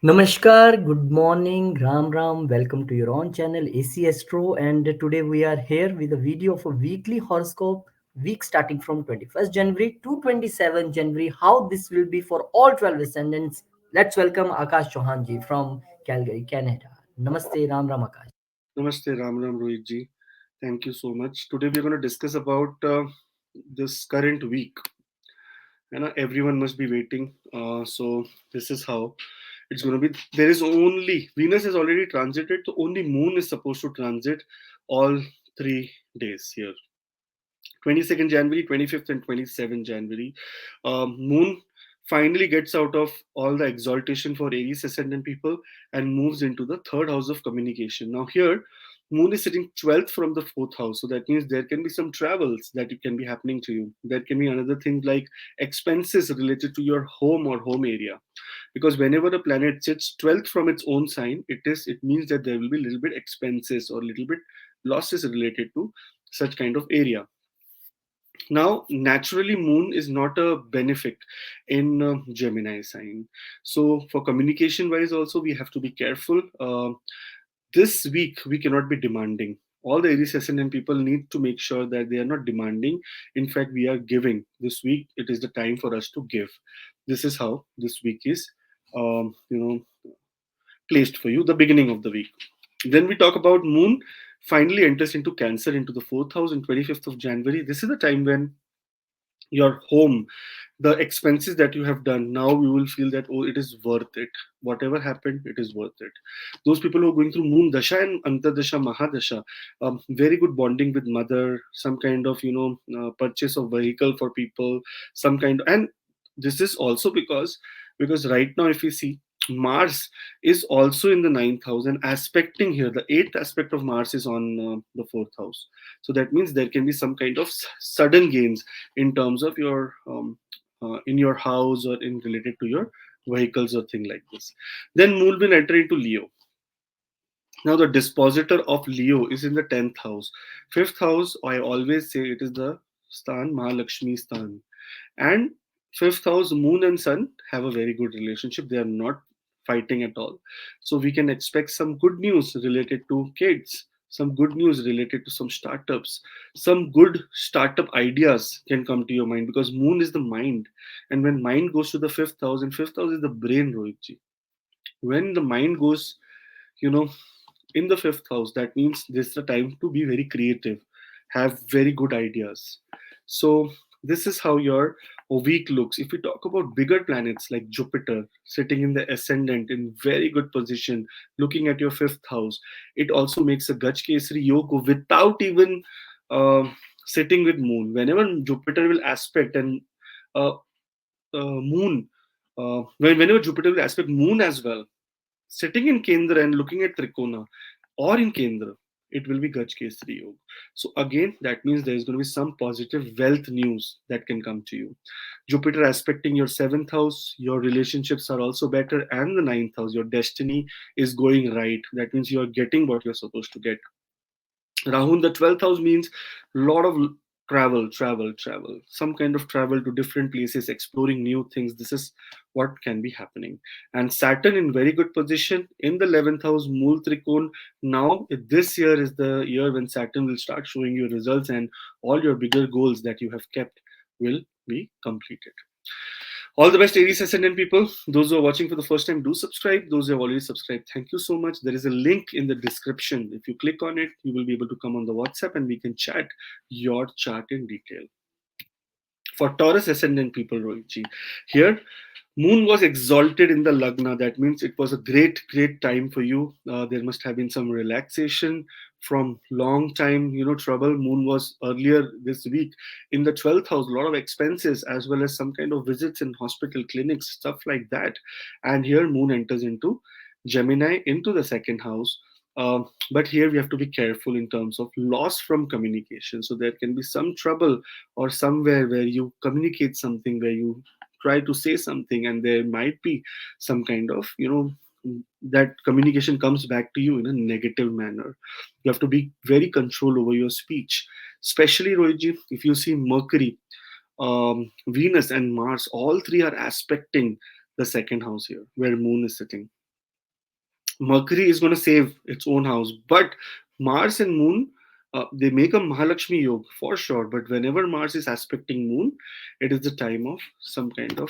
Namaskar, good morning, Ram Ram. Welcome to your own channel AC Astro, and today we are here with a video of a weekly horoscope week starting from 21st January to 27th January. How this will be for all 12 ascendants. Let's welcome Akash Chauhanji from Calgary, Canada. Namaste, Ram Ram Akash. Namaste, Ram Ram Rohit ji. Thank you so much. Today we're going to discuss about this current week. Everyone must be waiting. So this is how it's going to be. There is only Venus has already transited, so only Moon is supposed to transit all 3 days here. 22nd January, 25th, and 27th January. Moon finally gets out of all the exaltation for Aries ascendant people and moves into the third house of communication. Now, here, Moon is sitting 12th from the fourth house. So that means there can be some travels that it can be happening to you. There can be another thing like expenses related to your home or home area. Because whenever a planet sits 12th from its own sign, it means that there will be a little bit expenses or little bit losses related to such kind of area. Now, naturally, Moon is not a benefic in Gemini sign. So, for communication wise, also, we have to be careful. This week, we cannot be demanding. All the Aries ascendant people need to make sure that they are not demanding. In fact, we are giving. This week, it is the time for us to give. This is how this week is, um, you know, placed for you, the beginning of the week. Then we talk about Moon finally enters into Cancer into the fourth house on 25th of January. This is the time when your home, the expenses that you have done, now you will feel that, oh, it is worth it. Whatever happened, it is worth it. Those people who are going through Moon Dasha and Antardasha, Mahadasha, very good bonding with mother, some kind of, purchase of vehicle for people, some kind of, and this is also because right now, if you see, Mars is also in the ninth house and aspecting here. The eighth aspect of Mars is on the fourth house. So that means there can be some kind of sudden gains in terms of your in your house or in related to your vehicles or thing like this. Then Moon will enter into Leo. Now the dispositor of Leo is in the 10th house. Fifth house, I always say it is the Stan, Mahalakshmi Stan. And fifth house, Moon and Sun have a very good relationship. They are not fighting at all. So we can expect some good news related to kids, some good news related to some startups, some good startup ideas can come to your mind because Moon is the mind. And when mind goes to the fifth house, and fifth house is the brain, Rohitji. When the mind goes, you know, in the fifth house, that means this is the time to be very creative, have very good ideas. So this is how your week looks. If we talk about bigger planets like Jupiter sitting in the ascendant in very good position, looking at your fifth house, it also makes a Gaj Kesari yoga without even uh, sitting with Moon. Whenever Jupiter will aspect and uh, Moon, whenever Jupiter will aspect Moon as well, sitting in Kendra and looking at Trikona or in Kendra, it will be Gaj Kesari Yoga. So again, that means there is going to be some positive wealth news that can come to you. Jupiter aspecting your seventh house, your relationships are also better, and the ninth house, your destiny is going right. That means you are getting what you're supposed to get. Rahu in the 12th house means a lot of travel, some kind of travel to different places, exploring new things. This is what can be happening. And Saturn in very good position in the 11th house, Mool Trikon. Now, this year is the year when Saturn will start showing you results and all your bigger goals that you have kept will be completed. All the best, Aries Ascendant people. Those who are watching for the first time, do subscribe. Those who have already subscribed, thank you so much. There is a link in the description. If you click on it, you will be able to come on the WhatsApp and we can chat your chart in detail. For Taurus Ascendant people, Rohitji, here Moon was exalted in the Lagna. That means it was a great time for you. There must have been some relaxation from long time, trouble. Moon was earlier this week in the 12th house, a lot of expenses as well as some kind of visits in hospital, clinics, stuff like that. And here Moon enters into Gemini into the second house. But here we have to be careful in terms of loss from communication. So there can be some trouble or somewhere where you communicate something, where you try to say something and there might be some kind of that communication comes back to you in a negative manner. You have to be very control over your speech, especially Rohitji, if you see Mercury, Venus and Mars, all three are aspecting the second house here where Moon is sitting. Mercury is going to save its own house, but Mars and Moon, they make a Mahalakshmi Yoga for sure. But whenever Mars is aspecting Moon, it is the time of some kind of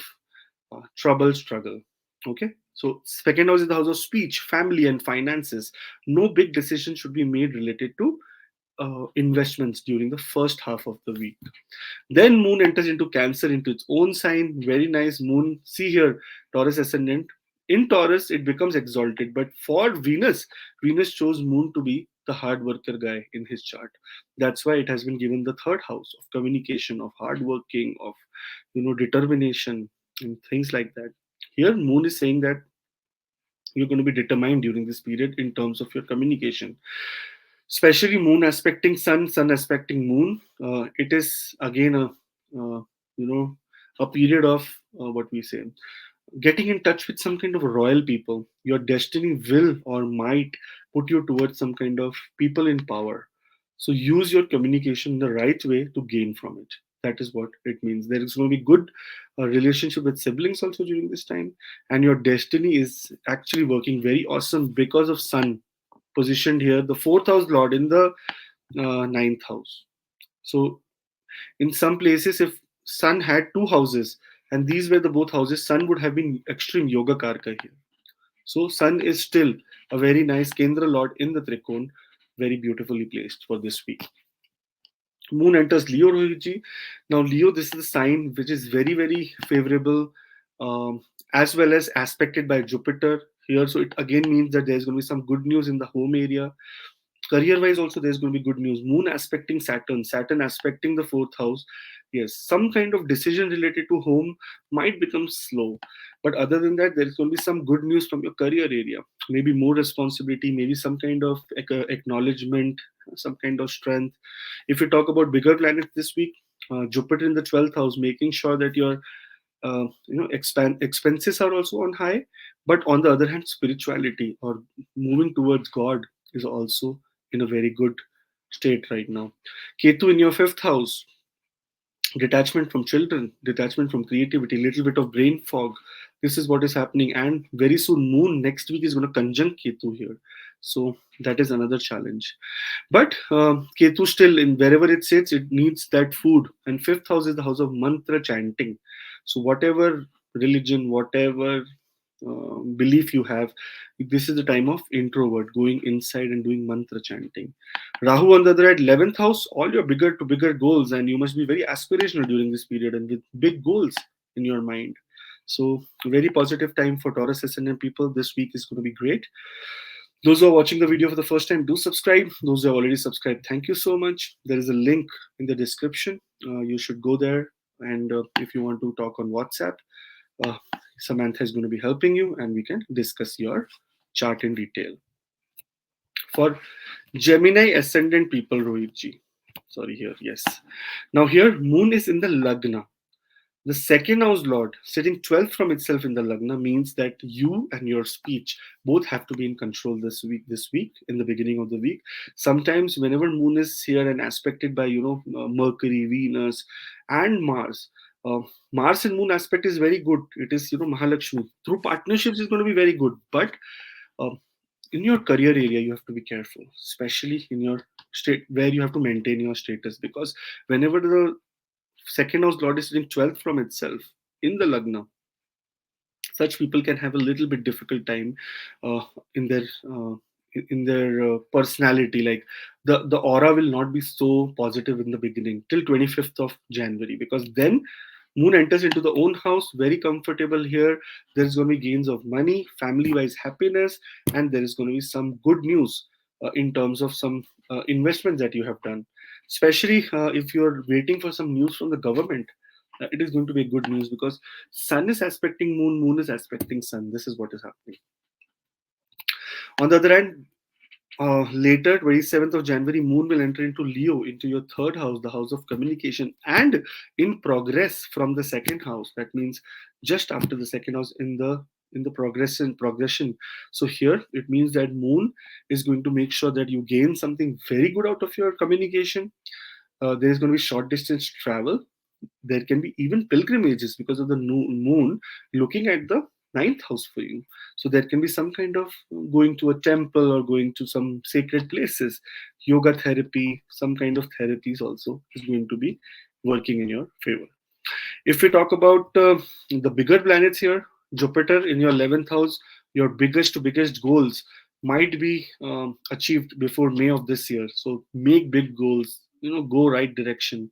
trouble, struggle. Okay, so second house is the house of speech, family, and finances. No big decision should be made related to investments during the first half of the week. Then Moon enters into Cancer, into its own sign. Very nice. Moon, see here, Taurus ascendant. In Taurus, it becomes exalted. But for Venus, Venus chose Moon to be the hard worker guy in his chart. That's why it has been given the third house of communication, of hard working, of determination, and things like that. Here, Moon is saying that you're going to be determined during this period in terms of your communication, especially Moon aspecting Sun, Sun aspecting Moon. It is again a you know a period of what we say, getting in touch with some kind of royal people. Your destiny will or might put you towards some kind of people in power. So use your communication the right way to gain from it. That is what it means. There is going to be good relationship with siblings also during this time, and your destiny is actually working very awesome because of Sun positioned here, the fourth house lord in the ninth house. So in some places, if Sun had two houses and these were the both houses, Sun would have been extreme yoga karka here. So Sun is still a very nice Kendra Lord in the Trikon, very beautifully placed for this week. Moon enters Leo, Rohitji. Now Leo, this is the sign which is very, very favorable, as well as aspected by Jupiter here. So it again means that there's going to be some good news in the home area. Career wise also there's going to be good news. Moon aspecting Saturn, Saturn aspecting the fourth house. Yes, some kind of decision related to home might become slow, but other than that there is going to be some good news from your career area. Maybe more responsibility, maybe some kind of acknowledgement, some kind of strength. If you talk about bigger planets this week, Jupiter in the 12th house, making sure that your expenses are also on high, but on the other hand spirituality or moving towards God is also in a very good state right now. Ketu in your fifth house, detachment from children, detachment from creativity, little bit of brain fog. This is what is happening, and very soon Moon next week is going to conjunct Ketu here. So that is another challenge. But Ketu still in wherever it sits, it needs that food. And fifth house is the house of mantra chanting. So whatever religion, whatever belief you have, this is the time of introvert going inside and doing mantra chanting. Rahu on the other hand, 11th house, all your bigger to bigger goals, and you must be very aspirational during this period and with big goals in your mind. So very positive time for Taurus ascendant people. This week is going to be great. Those who are watching the video for the first time, do subscribe. Those who have already subscribed, thank you so much. There is a link in the description. You should go there. And if you want to talk on WhatsApp, uh, Samantha is going to be helping you and we can discuss your chart in detail. For Gemini ascendant people, Rohit ji. Sorry, here, yes. Now, here, Moon is in the Lagna. The second house lord sitting 12th from itself in the Lagna means that you and your speech both have to be in control this week, in the beginning of the week. Sometimes whenever Moon is here and aspected by, Mercury, Venus, and Mars, Mars and Moon aspect is very good. It is, Mahalakshmi. Through partnerships is going to be very good. But um, in your career area, you have to be careful, especially in your state where you have to maintain your status, because whenever the second house lord is sitting 12th from itself in the Lagna, such people can have a little bit difficult time uh, in their uh, personality. Like the aura will not be so positive in the beginning till 25th of January, because then Moon enters into the own house, very comfortable here. There's going to be gains of money, family wise happiness, and there is going to be some good news in terms of some investments that you have done, especially if you're waiting for some news from the government. It is going to be good news because Sun is aspecting Moon, Moon is aspecting Sun. This is what is happening. On the other hand, later, 27th of January, Moon will enter into Leo, into your third house, the house of communication, and in progress from the second house. That means just after the second house in the progression. So here it means that Moon is going to make sure that you gain something very good out of your communication. There is going to be short distance travel. There can be even pilgrimages because of the Moon looking at the ninth house for you. So there can be some kind of going to a temple or going to some sacred places, yoga therapy, some kind of therapies also is going to be working in your favor. If we talk about the bigger planets here, Jupiter in your 11th house, your biggest goals might be achieved before May of this year. So make big goals, go right direction.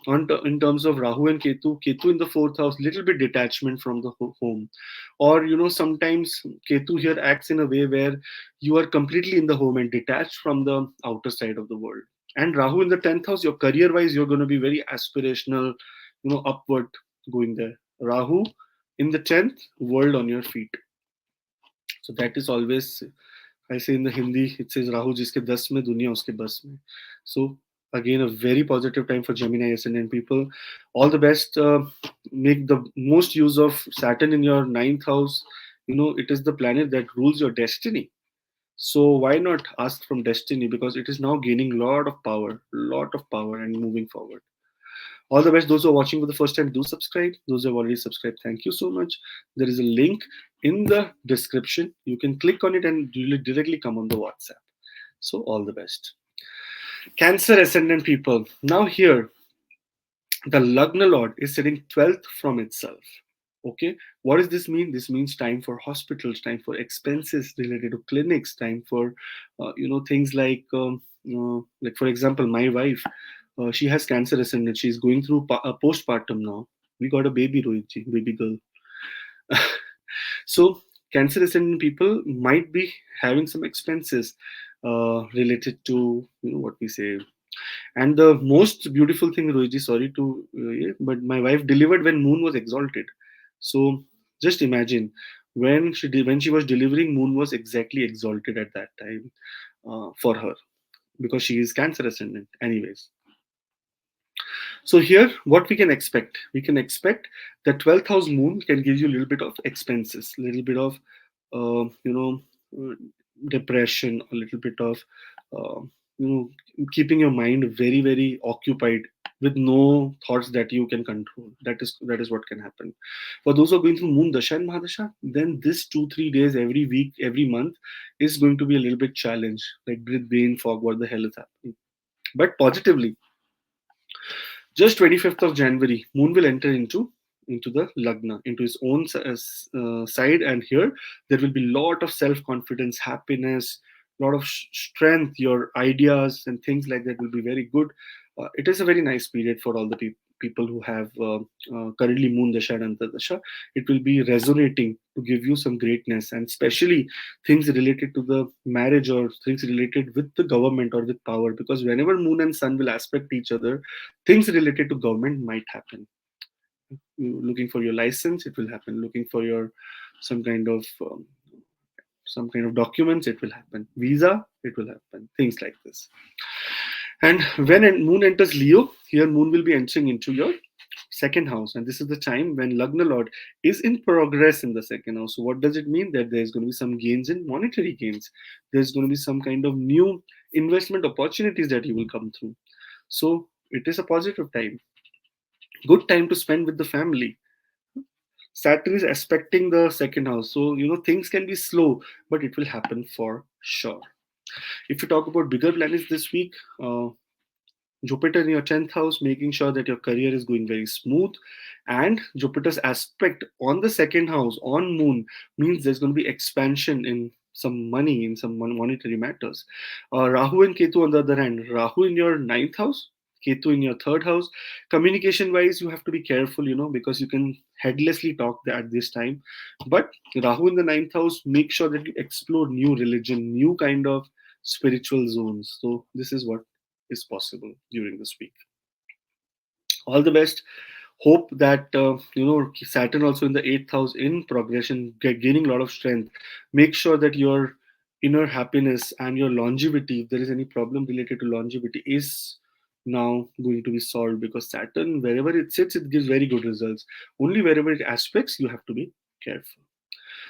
In terms of Rahu and Ketu in the fourth house, little bit detachment from the home, or sometimes Ketu here acts in a way where you are completely in the home and detached from the outer side of the world. And Rahu in the 10th house, your career wise, you're going to be very aspirational, upward going there. Rahu in the 10th, world on your feet. So that is always, I say in the Hindi, it says Rahu jiske das mein, duniya uske bas mein. So again, a very positive time for Gemini ascendant people. All the best. Make the most use of Saturn in your ninth house. It is the planet that rules your destiny. So why not ask from destiny, because it is now gaining lot of power and moving forward. All the best. Those who are watching for the first time, do subscribe. Those who have already subscribed, thank you so much. There is a link in the description. You can click on it and you'll directly come on the WhatsApp. So all the best. Cancer ascendant people. Now here, the Lagna Lord is sitting 12th from itself. Okay, what does this mean? This means time for hospitals, time for expenses related to clinics, time for things like for example, my wife, she has cancer ascendant. She's going through postpartum now. We got a baby, Rohitji, baby girl. So cancer ascendant people might be having some expenses related to what we say. And the most beautiful thing, Rohitji, sorry to, but my wife delivered when moon was exalted. So just imagine when she was delivering, moon was exactly exalted at that time for her, because she is cancer ascendant. Anyways, so here, what we can expect? We can expect the 12th house moon can give you a little bit of expenses, a little bit of, uh, depression, a little bit of, uh, keeping your mind very, very occupied with no thoughts that you can control. That is what can happen. For those who are going through moon dasha and mahadasha, then this 2-3 days every week, every month is going to be a little bit challenge, like brain fog. What the hell is happening? But positively, just 25th of January, Moon will enter into the Lagna, into his own side, and here there will be lot of self confidence, happiness, lot of strength. Your ideas and things like that will be very good. It is a very nice period for all the people who have currently Moon Dasha and Antardasha. It will be resonating to give you some greatness, and especially things related to the marriage or things related with the government or with power, because whenever Moon and Sun will aspect each other, things related to government might happen. Looking for your license, it will happen. Looking for your some kind of documents, it will happen. Visa, it will happen. Things like this. And when Moon enters Leo, here Moon will be entering into your second house, and this is the time when Lagna Lord is in progress in the second house. So what does it mean? That there's going to be some gains in monetary gains. There's going to be some kind of new investment opportunities that you will come through. So it is a positive time. Good time to spend with the family. Saturn is aspecting the second house, so things can be slow, but it will happen for sure. If you talk about bigger planets this week, Jupiter in your 10th house, making sure that your career is going very smooth. And Jupiter's aspect on the second house, on Moon, means there's going to be expansion in some money, in some monetary matters. Rahu and Ketu, on the other hand, Rahu in your ninth house, Ketu in your third house. Communication wise, you have to be careful, because you can headlessly talk at this time. But Rahu in the ninth house, make sure that you explore new religion, new kind of spiritual zones. So, this is what is possible during this week. All the best. Hope that Saturn also in the eighth house in progression, gaining a lot of strength. Make sure that your inner happiness and your longevity, if there is any problem related to longevity, is now going to be solved, because Saturn, wherever it sits, it gives very good results. Only wherever it aspects, you have to be careful.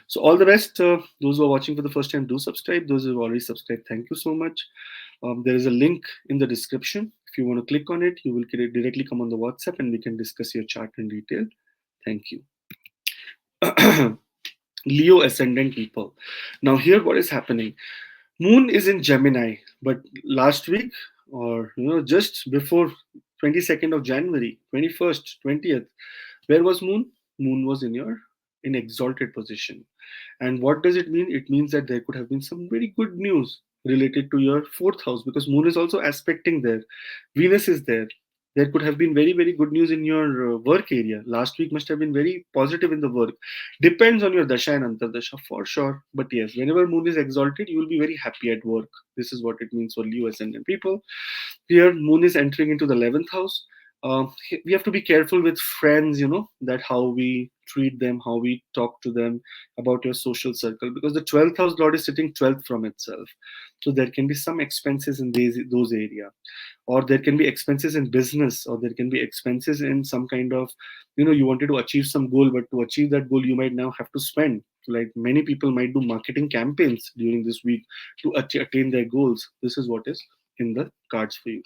So all the best. Those who are watching for the first time, do subscribe. Those who have already subscribed, thank you so much. There is a link in the description. If you want to click on it, you will directly come on the WhatsApp and we can discuss your chart in detail. Thank you. Leo ascendant people. Now, here what is happening? Moon is in Gemini, but last week, or just before 22nd of January, 21st, 20th, where was Moon? Moon was in exalted position. And what does it mean? It means that there could have been some very good news related to your fourth house, because Moon is also aspecting there. Venus is there. There could have been very, very good news in your work area. Last week must have been very positive in the work. Depends on your dasha and antardasha for sure. But yes, whenever Moon is exalted, you will be very happy at work. This is what it means for Leo ascendant people. Here, Moon is entering into the 11th house. We have to be careful with friends, that how we treat them, how we talk to them, about your social circle, because the 12th house lord is sitting 12th from itself. So there can be some expenses in those areas, or there can be expenses in business, or there can be expenses in some kind of, you wanted to achieve some goal, but to achieve that goal you might now have to spend. Like many people might do marketing campaigns during this week to attain their goals. This is what is in the cards for you.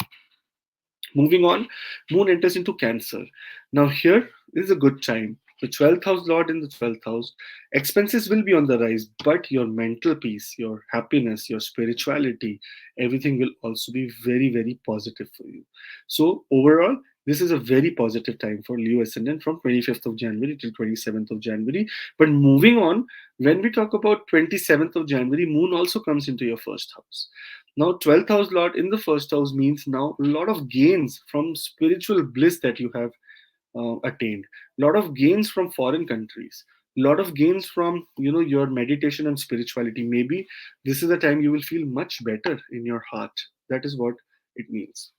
Moving on, Moon enters into Cancer. Now, here is a good time. The 12th house Lord in the 12th house. Expenses will be on the rise, but your mental peace, your happiness, your spirituality, everything will also be very, very positive for you. So, overall, this is a very positive time for Leo Ascendant from 25th of January till 27th of January. But moving on, when we talk about 27th of January, Moon also comes into your first house. Now, 12th house Lord in the first house means now a lot of gains from spiritual bliss that you have attained, a lot of gains from foreign countries, a lot of gains from your meditation and spirituality. Maybe this is the time you will feel much better in your heart. That is what it means.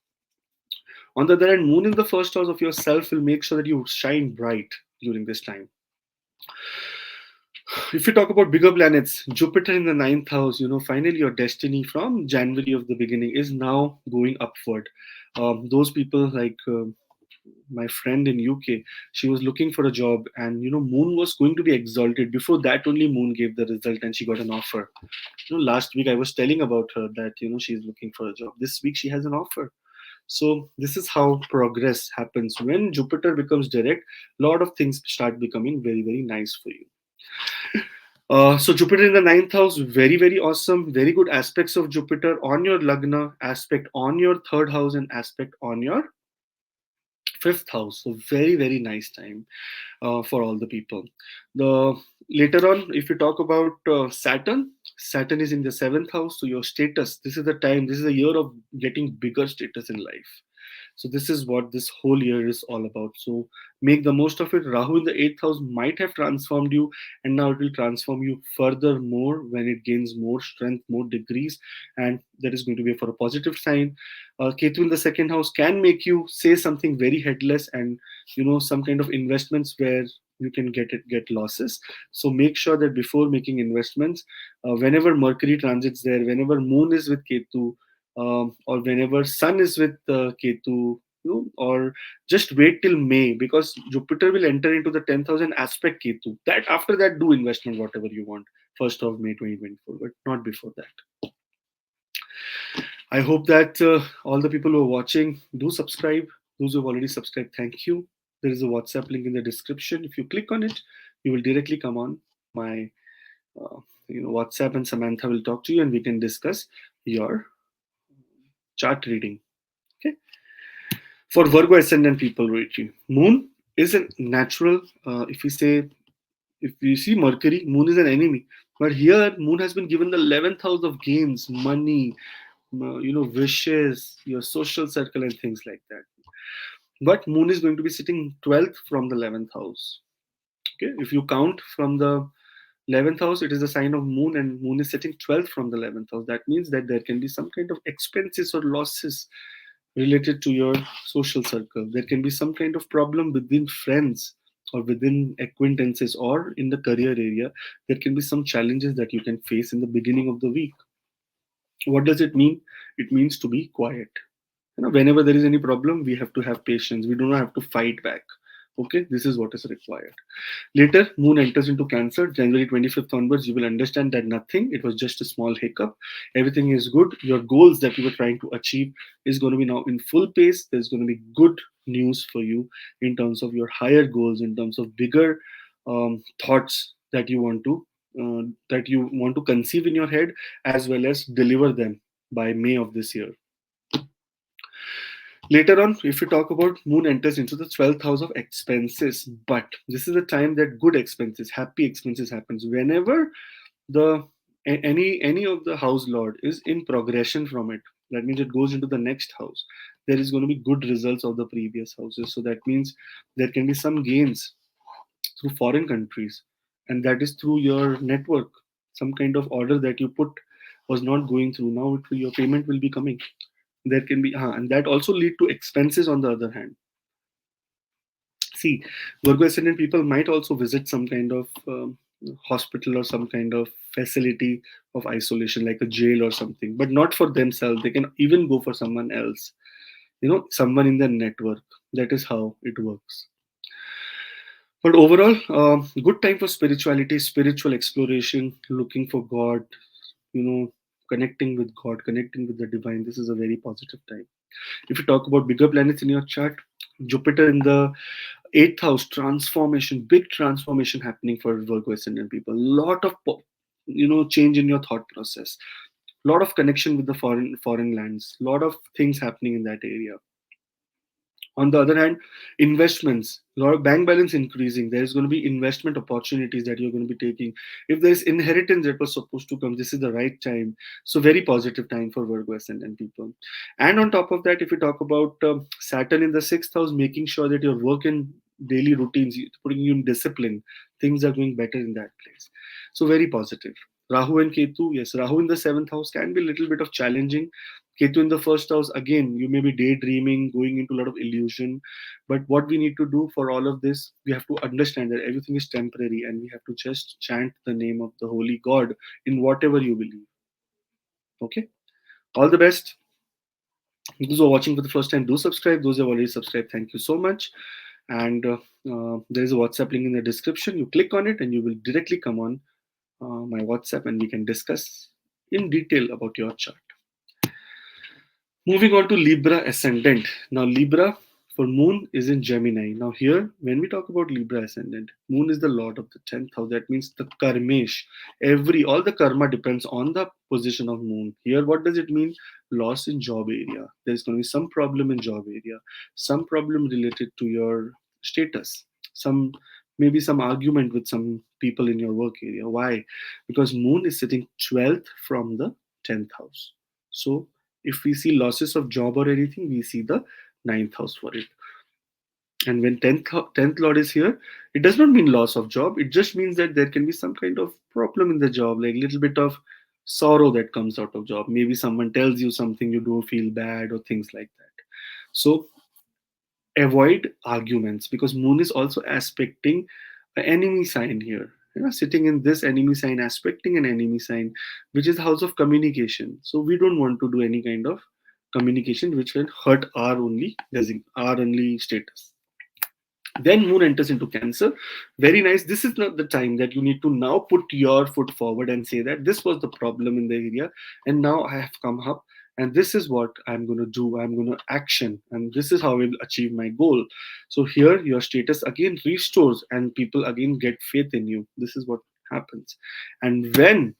On the other hand, Moon in the first house of yourself will make sure that you shine bright during this time. If you talk about bigger planets, Jupiter in the ninth house, finally your destiny from January of the beginning is now going upward. Those people like my friend in UK, she was looking for a job, and Moon was going to be exalted. Before that, only Moon gave the result, and she got an offer. Last week I was telling about her that she's looking for a job. This week she has an offer. So this is how progress happens when Jupiter becomes direct. A lot of things start becoming very, very nice for you. So Jupiter in the ninth house, very, very awesome. Very good aspects of Jupiter on your Lagna, aspect on your third house, and aspect on your fifth house. So very, very nice time for all the people. The later on, if you talk about Saturn, Saturn is in the seventh house. So your status, this is the time. This is a year of getting bigger status in life. So this is what this whole year is all about. So make the most of it. Rahu in the eighth house might have transformed you, and now it will transform you further more when it gains more strength, more degrees, and that is going to be for a positive sign. Ketu in the second house can make you say something very headless, and some kind of investments where you can get losses. So make sure that before making investments, whenever Mercury transits there, whenever Moon is with Ketu, or whenever Sun is with Ketu, or just wait till May, because Jupiter will enter into the 10,000 aspect Ketu. That after that, do investment whatever you want, 1st of May 2024, but not before that. I hope that all the people who are watching do subscribe. Those who have already subscribed, thank you. There is a WhatsApp link in the description. If you click on it, you will directly come on my WhatsApp, and Samantha will talk to you, and we can discuss your chart reading. Okay. For Virgo ascendant people, Richie, Moon is a natural. If you see Mercury, Moon is an enemy. But here, Moon has been given the 11th house of gains, money, wishes, your social circle, and things like that. But Moon is going to be sitting 12th from the 11th house. Okay, if you count from the 11th house, it is a sign of Moon, and Moon is sitting 12th from the 11th house. That means that there can be some kind of expenses or losses related to your social circle. There can be some kind of problem within friends, or within acquaintances, or in the career area. There can be some challenges that you can face in the beginning of the week. What does it mean? It means to be quiet. Whenever there is any problem, we have to have patience. We do not have to fight back. Okay, this is what is required. Later, Moon enters into Cancer, January 25th onwards. You will understand that nothing, it was just a small hiccup. Everything is good. Your goals that you were trying to achieve is going to be now in full pace. There's going to be good news for you in terms of your higher goals, in terms of bigger thoughts that you want to that you want to conceive in your head, as well as deliver them by May of this year. Later on, if we talk about moon enters into the 12th house of expenses, but this is the time that good expenses, happy expenses happens whenever the any of the house lord is in progression from it. That means it goes into the next house. There is going to be good results of the previous houses. So that means there can be some gains through foreign countries, and that is through your network. Some kind of order that you put was not going through. Now your payment will be coming. There can be, and that also lead to expenses on the other hand. See, Virgo ascendant people might also visit some kind of hospital or some kind of facility of isolation, like a jail or something, but not for themselves. They can even go for someone else, someone in their network. That is how it works. But overall, good time for spirituality, spiritual exploration, looking for God, you know, connecting with God, connecting with the divine. This is a very positive time. If you talk about bigger planets in your chart, Jupiter in the eighth house, transformation, big transformation happening for Virgo ascendant people. Lot of change in your thought process. Lot of connection with the foreign lands. Lot of things happening in that area. On the other hand, investments, a lot of bank balance increasing. There is going to be investment opportunities that you're going to be taking. If there is inheritance that was supposed to come, this is the right time. So very positive time for Virgo ascendant people. And on top of that, if we talk about Saturn in the sixth house, making sure that your work and daily routines, putting you in discipline, things are going better in that place. So very positive. Rahu and Ketu, yes, Rahu in the seventh house can be a little bit of challenging. Ketu in the first house, again, you may be daydreaming, going into a lot of illusion. But what we need to do for all of this, we have to understand that everything is temporary and we have to just chant the name of the Holy God in whatever you believe. Okay? All the best. Those who are watching for the first time, do subscribe. Those who have already subscribed, thank you so much. And there is a WhatsApp link in the description. You click on it and you will directly come on my WhatsApp and we can discuss in detail about your chart. Moving on to Libra ascendant. Now, Libra for moon is in Gemini. Now, here, when we talk about Libra ascendant, moon is the lord of the 10th house. That means the karmesh. All the karma depends on the position of moon. Here, what does it mean? Loss in job area. There's going to be some problem in job area, some problem related to your status, some maybe some argument with some people in your work area. Why? Because moon is sitting 12th from the 10th house. So, if we see losses of job or anything, we see the ninth house for it. And when 10th lord is here, it does not mean loss of job. It just means that there can be some kind of problem in the job, like little bit of sorrow that comes out of job. Maybe someone tells you something, you don't feel bad or things like that. So avoid arguments, because moon is also aspecting an enemy sign here, sitting in this enemy sign, aspecting an enemy sign, which is the house of communication. So we don't want to do any kind of communication which can hurt our only status. Then moon enters into Cancer. Very nice. This is not the time that you need to now put your foot forward and say that this was the problem in the area and now I have come up and this is what I'm going to do. I'm going to action and this is how I will achieve my goal. So here your status again restores and people again get faith in you. This is what happens. And when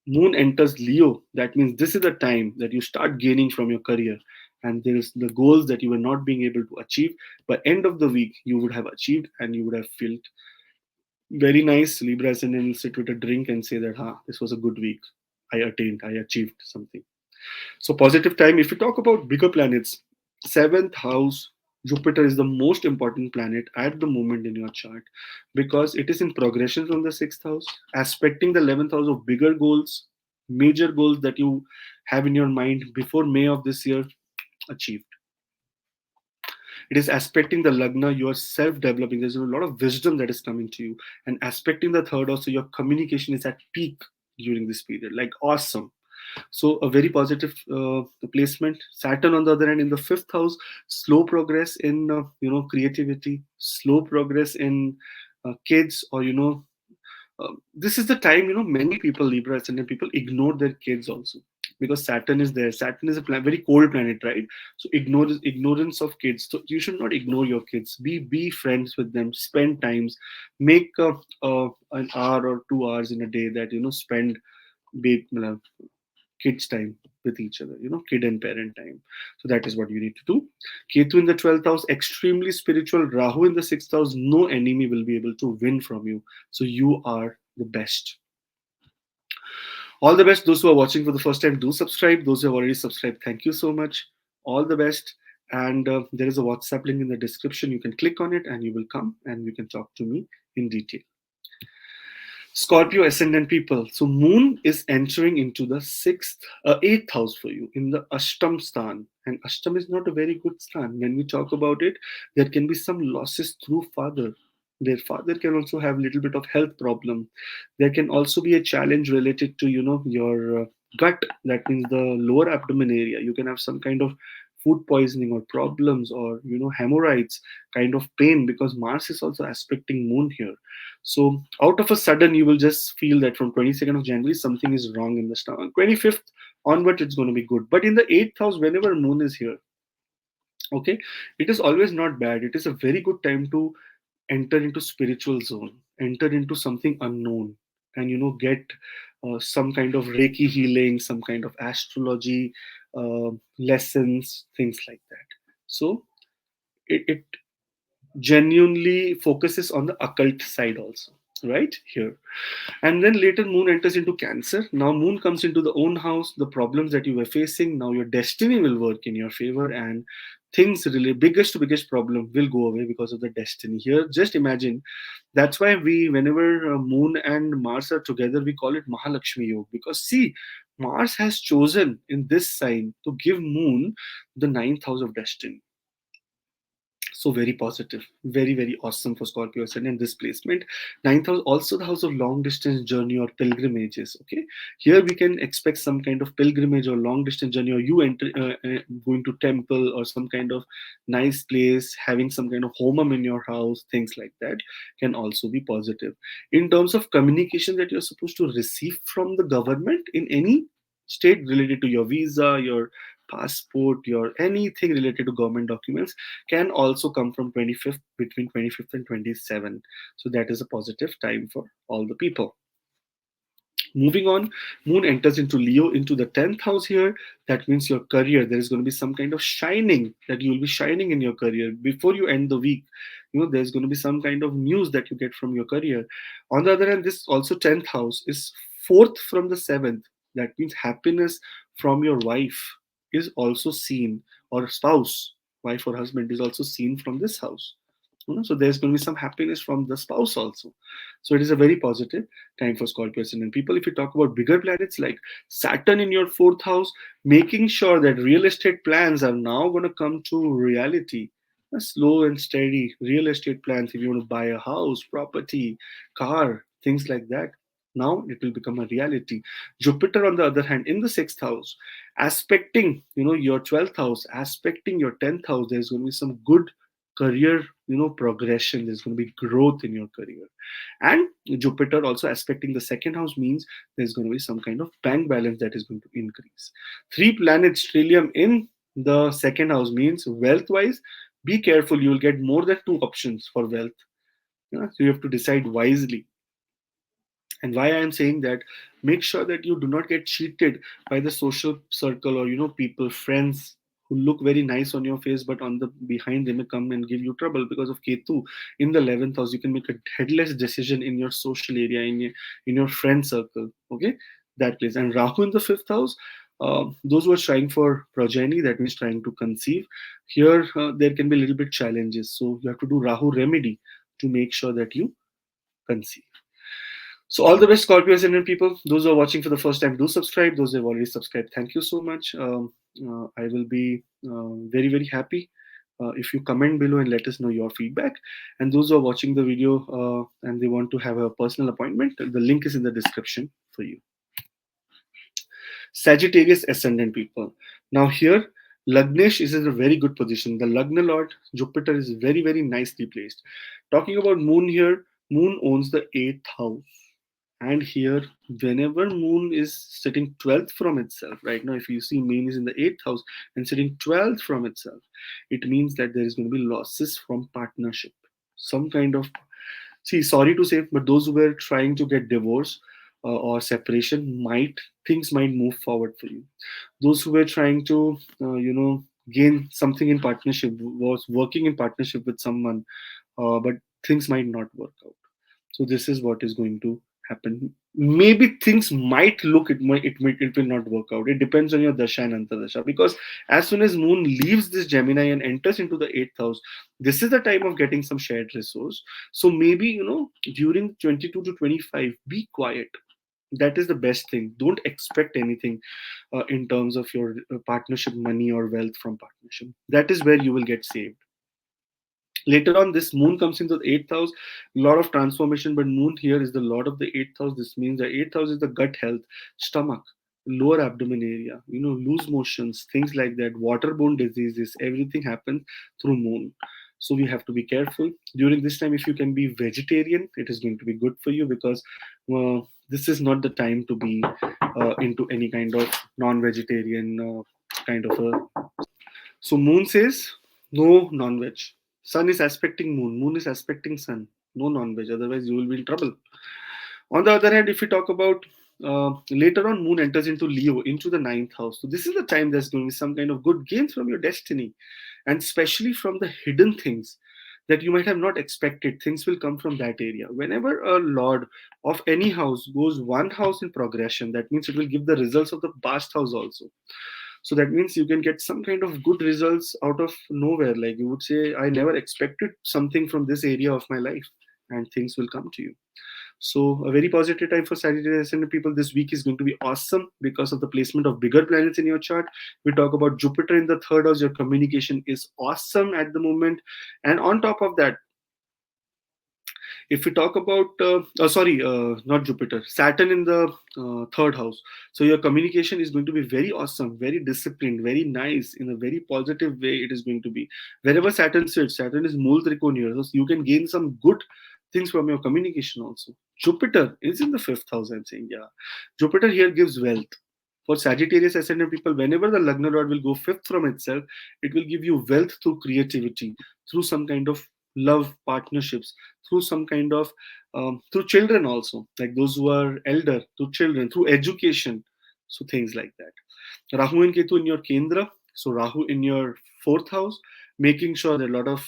moon enters Leo, that means this is the time that you start gaining from your career, and there's the goals that you were not being able to achieve. By end of the week, you would have achieved, and you would have felt very nice. Libra ascendant will sit with a drink and say that, this was a good week. I achieved something. So positive time. If you talk about bigger planets, seventh house, Jupiter is the most important planet at the moment in your chart because it is in progression from the sixth house, aspecting the 11th house of bigger goals, major goals that you have in your mind before May of this year achieved. It is aspecting the Lagna, you are self developing. There's a lot of wisdom that is coming to you, and aspecting the third house, so your communication is at peak during this period. Like, awesome. So a very positive placement. Saturn, on the other hand, in the fifth house, slow progress in creativity, slow progress in kids, or this is the time many people, Libra ascendant people, ignore their kids also. because Saturn is there. Saturn is a very cold planet, right? So ignorance of kids. So you should not ignore your kids. Be friends with them. Spend times. Make an hour or 2 hours in a day that spend be, kids time with each other. Kid and parent time. So that is what you need to do. Ketu in the 12th house, extremely spiritual. Rahu in the 6th house, no enemy will be able to win from you. So you are the best. All the best. Those who are watching for the first time, do subscribe. Those who have already subscribed, thank you so much. All the best. And there is a WhatsApp link in the description. You can click on it and you will come and you can talk to me in detail. Scorpio ascendant people. So Moon is entering into the eighth house for you in the Ashtam Stan. And Ashtam is not a very good stan. When we talk about it, there can be some losses through father. Their father can also have a little bit of health problem. There can also be a challenge related to your gut. That means the lower abdomen area. You can have some kind of food poisoning or problems, or hemorrhoids, kind of pain, because Mars is also aspecting Moon here. So out of a sudden, you will just feel that from 22nd of January, something is wrong in the stomach. 25th onward, it's going to be good. But in the 8th house, whenever Moon is here, okay, it is always not bad. It is a very good time to enter into spiritual zone, enter into something unknown, and get some kind of Reiki healing, some kind of astrology lessons, things like that. So it genuinely focuses on the occult side also, right here. And then later Moon enters into Cancer. Now Moon comes into the own house. The problems that you were facing, now your destiny will work in your favor, and things really biggest problem will go away because of the destiny here. Just imagine. That's why we, whenever Moon and Mars are together, we call it Mahalakshmi Yoga, because see, Mars has chosen in this sign to give Moon the ninth house of destiny. So very positive, very awesome for Scorpio ascendant this placement. Ninth house, also the house of long distance journey or pilgrimages. Okay, here we can expect some kind of pilgrimage or long distance journey, or you enter going to temple or some kind of nice place, having some kind of homam in your house, things like that can also be positive. In terms of communication that you're supposed to receive from the government in any state related to your visa, your passport, your anything related to government documents, can also come from 25th, between 25th and 27th. So that is a positive time for all the people. Moving on, Moon enters into Leo, into the 10th house here. That means your career. There is going to be some kind of shining, that you will be shining in your career before you end the week. There's going to be some kind of news that you get from your career. On the other hand, this also 10th house is fourth from the 7th. That means happiness from your wife is also seen, or spouse, wife or husband is also seen from this house. So there's going to be some happiness from the spouse also. So it is a very positive time for Scorpio ascendant people. If you talk about bigger planets like Saturn in your fourth house, making sure that real estate plans are now going to come to reality. A slow and steady real estate plans, if you want to buy a house, property, car, things like that, now it will become a reality. Jupiter on the other hand in the sixth house, aspecting your 12th house, aspecting your 10th house, there's going to be some good career progression. There's going to be growth in your career. And Jupiter also aspecting the second house means there's going to be some kind of bank balance that is going to increase. Three planets trillium in the second house means wealth wise, be careful, you will get more than two options for wealth. So you have to decide wisely. And why I am saying that, make sure that you do not get cheated by the social circle, or people, friends who look very nice on your face, but on the behind they may come and give you trouble. Because of Ketu in the 11th house, you can make a headless decision in your social area, in your friend circle. Okay, that place. And Rahu in the 5th house, those who are trying for progeny, that means trying to conceive, here there can be a little bit challenges. So you have to do Rahu remedy to make sure that you conceive. So all the best, Scorpio ascendant people. Those who are watching for the first time, do subscribe. Those who have already subscribed, thank you so much. I will be very happy if you comment below and let us know your feedback. And those who are watching the video and they want to have a personal appointment, the link is in the description for you. Sagittarius ascendant people. Now here, Lagnesh is in a very good position. The Lagna Lord, Jupiter, is very nicely placed. Talking about Moon here, Moon owns the 8th house. And here, whenever moon is sitting 12th from itself, right now if you see moon is in the 8th house and sitting 12th from itself, it means that there is going to be losses from partnership, some kind of, see, sorry to say, but those who were trying to get divorce or separation, might, things might move forward for you. Those who were trying to gain something in partnership, was working in partnership with someone, but things might not work out. So this is what is going to happen. Maybe things might look, it will not work out. It depends on your dasha and antardasha, because as soon as moon leaves this Gemini and enters into the 8th house, this is the time of getting some shared resource. So maybe, during 22 to 25, be quiet. That is the best thing. Don't expect anything in terms of your partnership money or wealth from partnership. That is where you will get saved. Later on, this moon comes into the 8th house, a lot of transformation, but moon here is the lord of the 8th house. This means the 8th house is the gut health, stomach, lower abdomen area, loose motions, things like that, waterborne diseases, everything happens through moon. So we have to be careful during this time. If you can be vegetarian, it is going to be good for you, because this is not the time to be into any kind of non-vegetarian kind of a. So moon says no non-veg. Sun is aspecting moon. Moon is aspecting sun. No non-veg. Otherwise, you will be in trouble. On the other hand, if we talk about later on, moon enters into Leo, into the 9th house. So this is the time there's going to be some kind of good gains from your destiny, and especially from the hidden things that you might have not expected. Things will come from that area. Whenever a lord of any house goes one house in progression, that means it will give the results of the past house also. So that means you can get some kind of good results out of nowhere. Like you would say, I never expected something from this area of my life, and things will come to you. So a very positive time for Sagittarius ascendant people. This week is going to be awesome because of the placement of bigger planets in your chart. We talk about Jupiter in the 3rd house. Your communication is awesome at the moment. And on top of that, if we talk about not Jupiter, Saturn in the 3rd house, so your communication is going to be very awesome, very disciplined, very nice, in a very positive way. It is going to be, wherever Saturn sits, Saturn is Mool Trikon here, so you can gain some good things from your communication also. Jupiter is in the 5th house, I'm saying. Yeah, Jupiter here gives wealth. For Sagittarius ascendant people, whenever the Lagna Lord will go 5th from itself, it will give you wealth through creativity, through some kind of love partnerships, through some kind of through children also, like those who are elder, through children, through education. So things like that. Rahu and Ketu in your Kendra. So Rahu in your 4th house, making sure that a lot of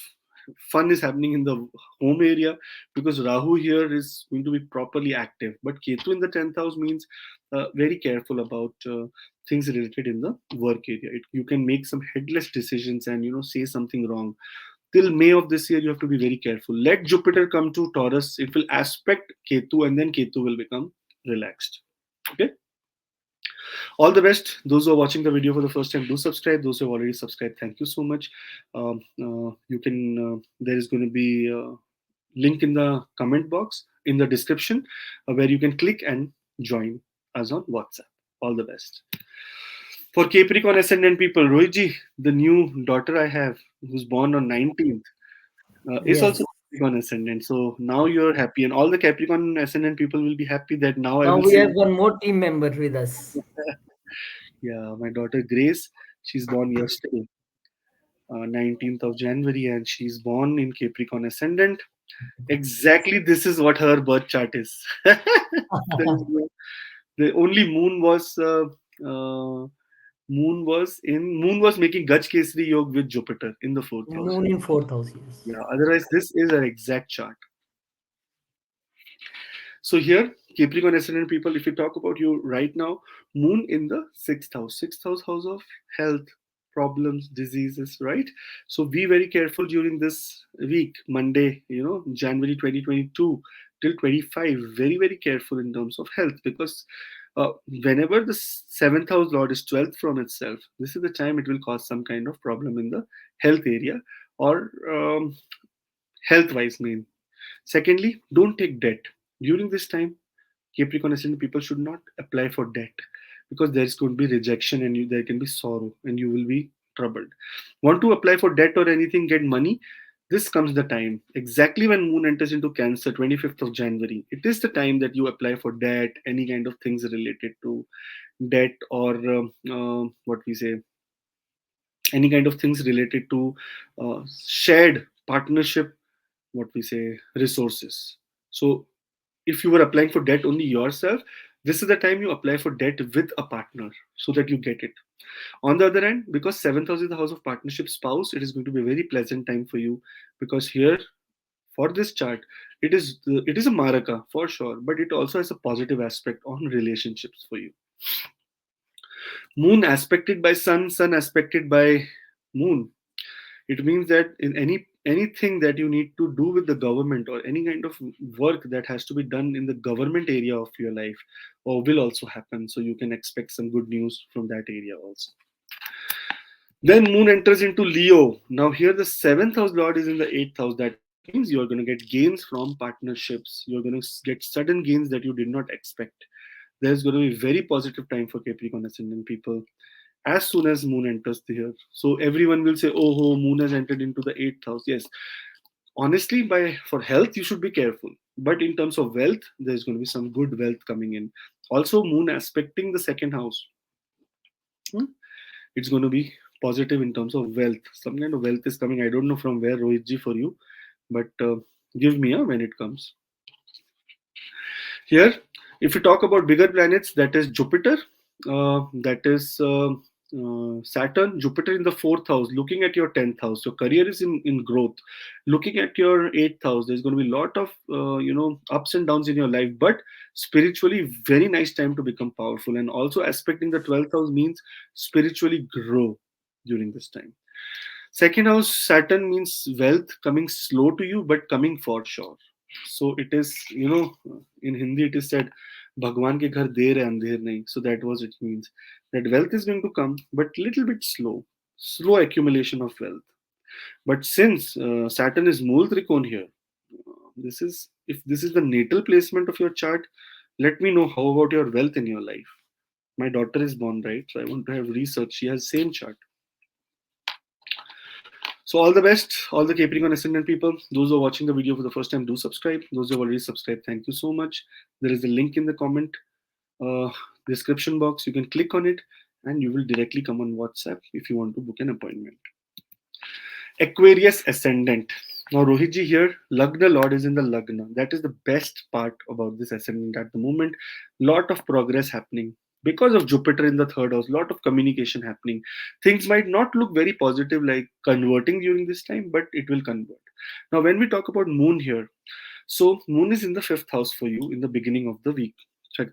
fun is happening in the home area, because Rahu here is going to be properly active. But Ketu in the 10th house means very careful about things related in the work area. You can make some headless decisions and say something wrong. Till May of this year, you have to be very careful. Let Jupiter come to Taurus, it will aspect Ketu, and then Ketu will become relaxed. Okay. All the best. Those who are watching the video for the first time, do subscribe. Those who have already subscribed, thank you so much. You can. There is going to be a link in the comment box in the description where you can click and join us on WhatsApp. All the best. For Capricorn ascendant people, Rohitji, the new daughter I have, who's born on 19th, is Yes. also Capricorn ascendant. So now you're happy, and all the Capricorn ascendant people will be happy that now I Now will we see. have one more team member with us. Yeah, my daughter Grace, she's born yesterday, 19th of January, and she's born in Capricorn ascendant. Exactly, this is what her birth chart is. There is the only uh, moon was making Gaj Kesri Yog with Jupiter in the 4th house. Moon in 4th house, yes. Yeah, otherwise this is an exact chart. So here, Capricorn ascendant people, if we talk about you right now, Moon in the 6th house, house of health, problems, diseases, right? So be very careful during this week, Monday, January 2022 till 25. Very, very careful in terms of health, because whenever the 7th house Lord is 12th from itself, this is the time it will cause some kind of problem in the health area, or health wise main. Secondly, don't take debt. During this time, Capricorn ascendant people should not apply for debt, because there is going to be rejection, and there can be sorrow, and you will be troubled. Want to apply for debt or anything, get money? This comes the time exactly when moon enters into Cancer, 25th of January. It is the time that you apply for debt, any kind of things related to debt, or what we say, any kind of things related to shared partnership, what we say, resources. So if you were applying for debt only yourself, this is the time you apply for debt with a partner so that you get it. On the other hand, because seventh house is the house of partnership spouse, it is going to be a very pleasant time for you, because here for this chart, it is a maraka for sure, but it also has a positive aspect on relationships for you. Moon aspected by sun, sun aspected by moon. It means that in anything that you need to do with the government, or any kind of work that has to be done in the government area of your life, or will also happen, so you can expect some good news from that area also. Then moon enters into Leo. Now here the seventh house lord is in the eighth house. That means you are going to get gains from partnerships. You're going to get sudden gains that you did not expect. There's going to be very positive time for Capricorn ascendant people as soon as moon enters here. So everyone will say, oh, moon has entered into the eighth house. Yes, honestly, by for health you should be careful, but in terms of wealth, there's going to be some good wealth coming in. Also, moon aspecting the second house, hmm, it's going to be positive in terms of wealth. Some kind of wealth is coming. I don't know from where, Rohitji, for you, but give me a when it comes. Here, if you talk about bigger planets, that is Jupiter, that is Saturn, Jupiter in the fourth house, looking at your 10th house. Your career is in growth. Looking at your eighth house, there's going to be a lot of ups and downs in your life, but spiritually, very nice time to become powerful. And also, aspecting the 12th house means spiritually grow during this time. Second house, Saturn means wealth coming slow to you, but coming for sure. So it is, in Hindi it is said, Bhagwan ke ghar der hai andher nahi. So that was it means. That wealth is going to come, but little bit slow. Slow accumulation of wealth. But since Saturn is Mool Trikon here, if this is the natal placement of your chart, let me know how about your wealth in your life. My daughter is born, right? So I want to have research. She has same chart. So all the best, all the Capricorn ascendant people. Those who are watching the video for the first time, do subscribe. Those who have already subscribed, thank you so much. There is a link in the comment uh, description box. You can click on it, and you will directly come on WhatsApp if you want to book an appointment. Aquarius ascendant. Now Rohitji here, Lagna Lord is in the Lagna. That is the best part about this ascendant at the moment. Lot of progress happening because of Jupiter in the third house. Lot of communication happening. Things might not look very positive, like converting during this time, but it will convert. Now when we talk about Moon here, so Moon is in the fifth house for you in the beginning of the week,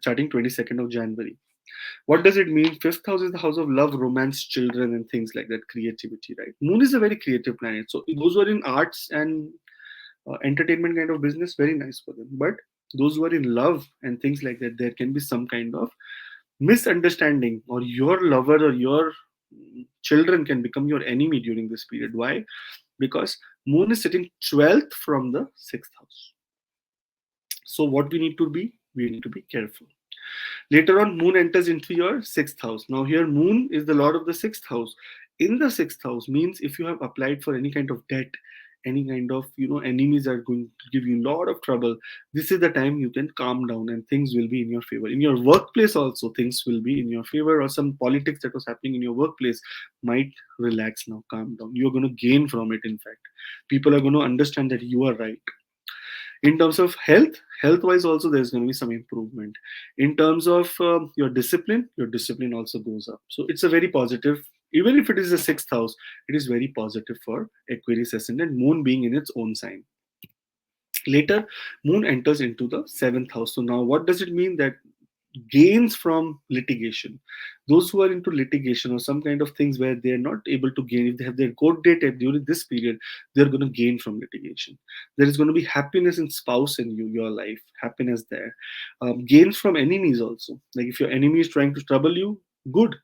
starting 22nd of January. What does it mean? Fifth house is the house of love, romance, children, and things like that, creativity, right? Moon is a very creative planet. So those who are in arts and entertainment kind of business, very nice for them. But those who are in love and things like that, there can be some kind of misunderstanding, or your lover or your children can become your enemy during this period. Why? Because Moon is sitting 12th from the sixth house. So what we need to be? We need to be careful. Later on, Moon enters into your sixth house. Now, here, Moon is the lord of the sixth house. In the sixth house means if you have applied for any kind of debt, any kind of enemies are going to give you a lot of trouble. This is the time you can calm down and things will be in your favor. In your workplace also, things will be in your favor, or some politics that was happening in your workplace might relax now, calm down. You're going to gain from it. In fact, people are going to understand that you are right. In terms of health wise also, there's going to be some improvement. In terms of your discipline also goes up. So it's a very positive, even if it is the sixth house, it is very positive for Aquarius ascendant, Moon being in its own sign. Later, Moon enters into the seventh house. So now what does it mean? That gains from litigation, those who are into litigation or some kind of things where they are not able to gain, if they have their court date during this period, they're going to gain from litigation. There is going to be happiness in spouse in your life, happiness there. Gains from enemies also, like if your enemy is trying to trouble you, good.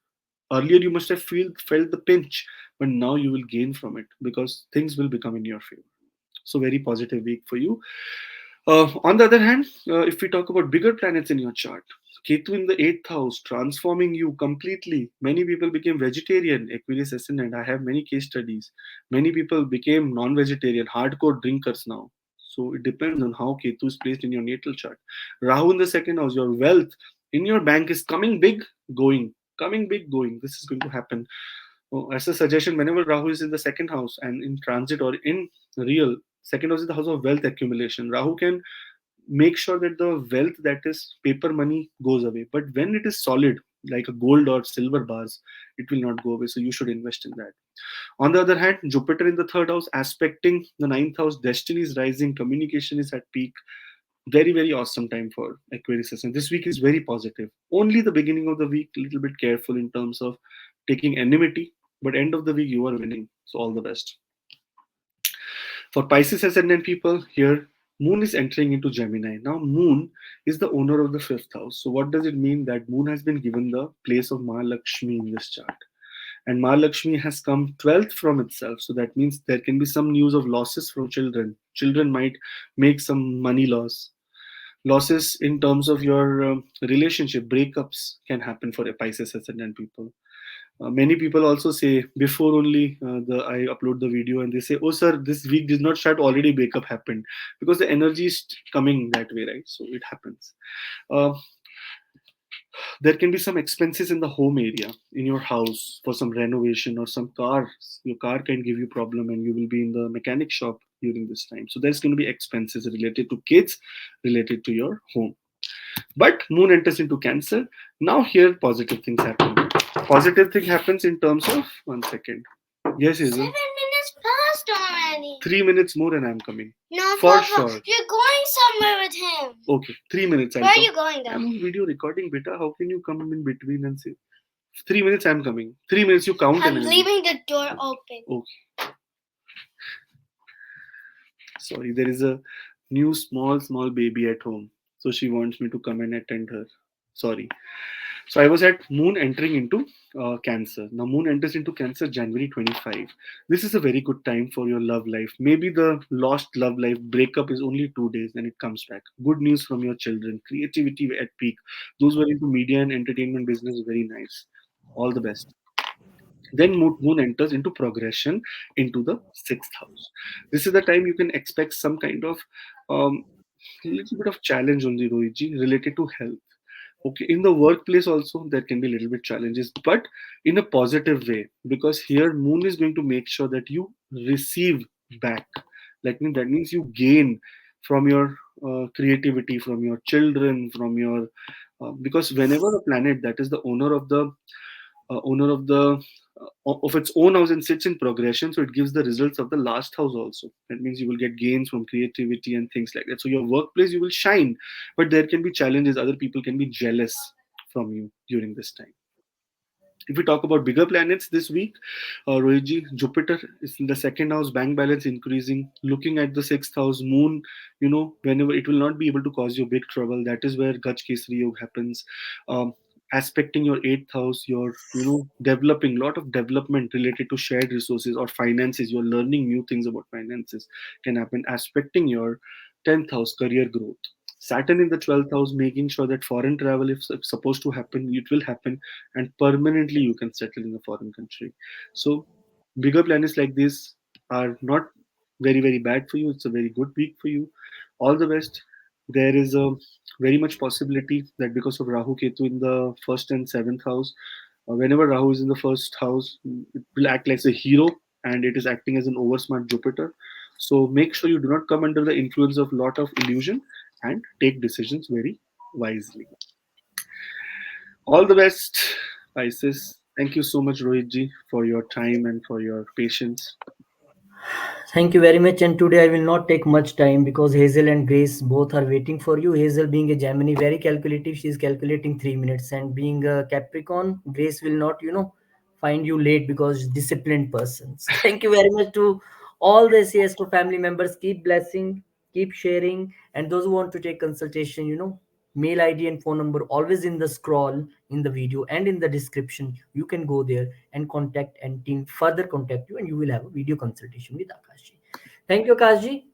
Earlier you must have felt the pinch, but now you will gain from it because things will become in your favor. So very positive week for you. On the other hand, if we talk about bigger planets in your chart, Ketu in the eighth house, transforming you completely. Many people became vegetarian, Aquarius ascendant. I have many case studies. Many people became non vegetarian, hardcore drinkers now. So it depends on how Ketu is placed in your natal chart. Rahu in the second house, your wealth in your bank is coming big, going. Coming big, going. This is going to happen. Oh, as a suggestion, whenever Rahu is in the second house and in transit or in real, second house is the house of wealth accumulation. Rahu can make sure that the wealth that is paper money goes away. But when it is solid, like a gold or silver bars, it will not go away. So you should invest in that. On the other hand, Jupiter in the third house, aspecting the ninth house, destiny is rising, communication is at peak. Very, very awesome time for Aquarius. And this week is very positive. Only the beginning of the week, a little bit careful in terms of taking enmity, but end of the week, you are winning. So all the best. For Pisces ascendant people, here Moon is entering into Gemini. Now, Moon is the owner of the fifth house. So, what does it mean? That Moon has been given the place of Mahalakshmi in this chart. And Mahalakshmi has come 12th from itself. So, that means there can be some news of losses from children. Children might make some money loss. Losses in terms of your relationship, breakups can happen for a Pisces ascendant people. Many people also say before only the I upload the video and they say, "Oh sir, this week did not start. Already breakup happened," because the energy is coming that way, right? So it happens. Uh, there can be some expenses in the home area in your house for some renovation or some cars. Your car can give you problem and you will be in the mechanic shop during this time. So there's going to be expenses related to kids, related to your home. But Moon enters into Cancer. Now here positive things happen. Positive thing happens in terms of 1 second. Yes, Hazel. 7 minutes passed already. 3 minutes more and I'm coming. No, For Papa, sure. you're going somewhere with him. Okay, 3 minutes. I'll Where are come. you going I'm though? on video recording, beta. How can you come in between and say 3 minutes? I'm coming. 3 minutes you count I'm and leaving the door open. Okay. Sorry, there is a new small baby at home, so she wants me to come and attend her. Sorry. So I was at Moon entering into Cancer. Now Moon enters into Cancer January 25. This is a very good time for your love life. Maybe the lost love life breakup is only 2 days, and it comes back. Good news from your children. Creativity at peak. Those who are into media and entertainment business, very nice. All the best. Then Moon enters into progression into the sixth house. This is the time you can expect some kind of little bit of challenge on the Rohitji related to health. Okay, in the workplace also there can be a little bit challenges, but in a positive way, because here Moon is going to make sure that you receive back. Like that means you gain from your creativity, from your children, from your because whenever a planet that is the owner of its own house and sits in progression, so it gives the results of the last house also. That means you will get gains from creativity and things like that. So your workplace you will shine, but there can be challenges. Other people can be jealous from you during this time. If we talk about bigger planets this week, Rohitji, Jupiter is in the second house, bank balance increasing. Looking at the sixth house, Moon, whenever it will not be able to cause you big trouble. That is where Gaj Kesari Yog happens. Aspecting your eighth house, you're, developing a lot of development related to shared resources or finances. You're learning new things about finances can happen. Aspecting your 10th house, career growth. Saturn in the 12th house, making sure that foreign travel, if supposed to happen, it will happen, and permanently you can settle in a foreign country. So bigger planets like this are not very very bad for you. It's a very good week for you. All the best. There is a very much possibility that because of Rahu Ketu in the first and seventh house, whenever Rahu is in the first house, it will act like a hero, and it is acting as an oversmart Jupiter. So make sure you do not come under the influence of lot of illusion and take decisions very wisely. All the best, Pisces. Thank you so much, Rohitji, for your time and for your patience. Thank you very much. And today I will not take much time because Hazel and Grace both are waiting for you. Hazel, being a Gemini, very calculative, she is calculating 3 minutes. And being a Capricorn, Grace will not, find you late because disciplined persons. Thank you very much to all the CSO family members. Keep blessing, keep sharing. And those who want to take consultation, mail ID and phone number always in the scroll in the video and in the description. You can go there and contact and team further contact you, and you will have a video consultation with Akashji. Thank you, Akashji,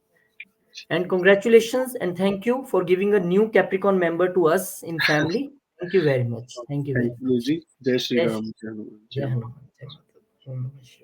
and congratulations, and thank you for giving a new Capricorn member to us in family. Thank you very much. Thank you Thank very you, much. Ji. Jai Shri Jai Ram. Jai Hanuman. Jai Jai Hanuman. Hanuman. Jai Mata. Om Namah Shivaya.